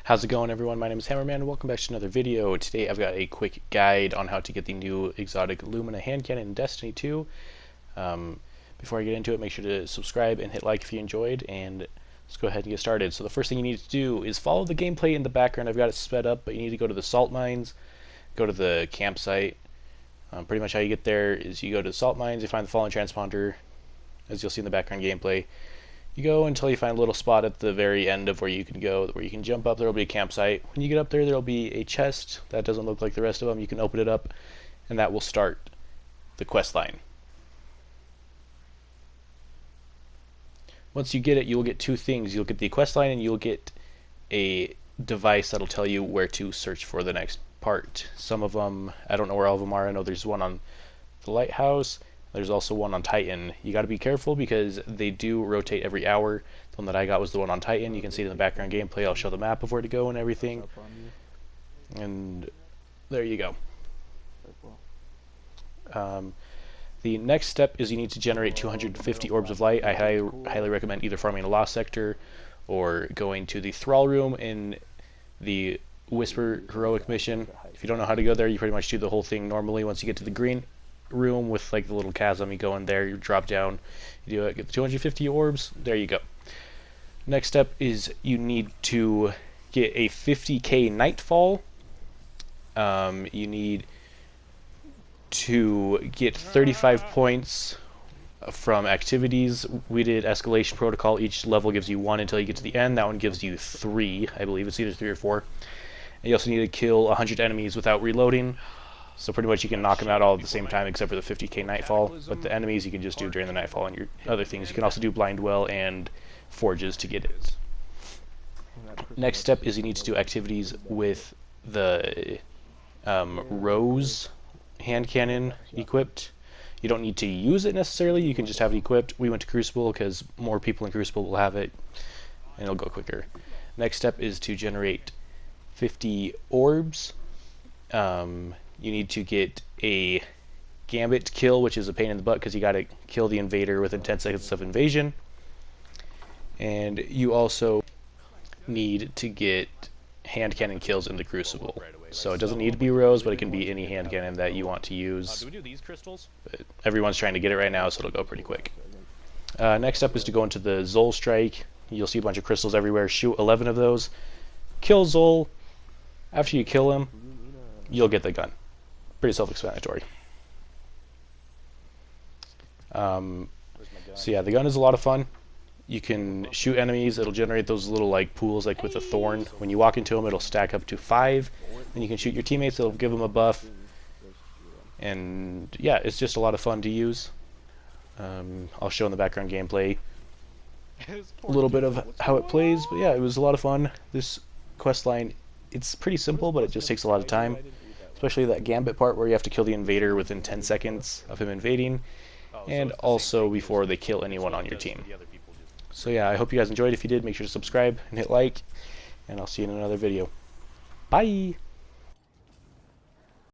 How's it going, everyone? My name is Hammerman and welcome back to another video. Today I've got a quick guide on how to get the new exotic Lumina hand cannon in Destiny 2. Before I get into it, make sure to subscribe and hit like if you enjoyed, and let's go ahead and get started. So the first thing you need to do is follow the gameplay in the background. I've got it sped up, but you need to go to the salt mines, go to the campsite. Pretty much how you get there is you go to the salt mines, you find the fallen transponder, as you'll see in the background gameplay. You go until you find a little spot at the very end of where you can go, where you can jump up. There will be a campsite. When you get up there, there will be a chest that doesn't look like the rest of them. You can open it up, and that will start the quest line. Once you get it, you will get two things. You'll get the quest line, and you'll get a device that'll tell you where to search for the next part. Some of them, I don't know where all of them are. I know there's one on the lighthouse. There's also one on Titan. You got to be careful because they do rotate every hour. The one that I got was the one on Titan. You can see it in the background gameplay. I'll show the map of where to go and everything. And there you go. The next step is you need to generate 250 orbs of light. I highly recommend either farming a Lost Sector or going to the Thrall Room in the Whisper Heroic mission. If you don't know how to go there, you pretty much do the whole thing normally. Once you get to the green room with like the little chasm, you go in there, you drop down, you do it, get the 250 orbs, there you go. Next step is you need to get a 50k Nightfall. You need to get 35 points from activities. We did Escalation Protocol. Each level gives you 1 until you get to the end. That one gives you 3, I believe it's either 3 or 4. And you also need to kill 100 enemies without reloading. So pretty much you can knock them out all at the same time except for the 50k Nightfall. But the enemies you can just do during the Nightfall, and your other things. You can also do Blind Well and Forges to get it. Next step is you need to do activities with the Rose hand cannon equipped. You don't need to use it necessarily, you can just have it equipped. We went to Crucible because more people in Crucible will have it, and it'll go quicker. Next step is to generate 50 orbs. You need to get a Gambit kill, which is a pain in the butt because you got to kill the invader within 10 seconds of invasion. And you also need to get hand cannon kills in the Crucible. So it doesn't need to be Rose, but it can be any hand cannon that you want to use. But everyone's trying to get it right now, so it'll go pretty quick. Next up is to go into the Zol Strike. You'll see a bunch of crystals everywhere. Shoot 11 of those. Kill Zol. After you kill him, you'll get the gun. Pretty self-explanatory. So yeah, the gun is a lot of fun. You can shoot enemies. It'll generate those little like pools like with a thorn. When you walk into them, it'll stack up to 5. Then you can shoot your teammates. It'll give them a buff. And yeah, it's just a lot of fun to use. I'll show in the background gameplay a little bit of how it plays. But yeah, it was a lot of fun. This quest line, it's pretty simple, but it just takes a lot of time. Especially that Gambit part where you have to kill the invader within 10 seconds of him invading, and also before they kill anyone on your team. So yeah, I hope you guys enjoyed. If you did, make sure to subscribe and hit like, and I'll see you in another video. Bye!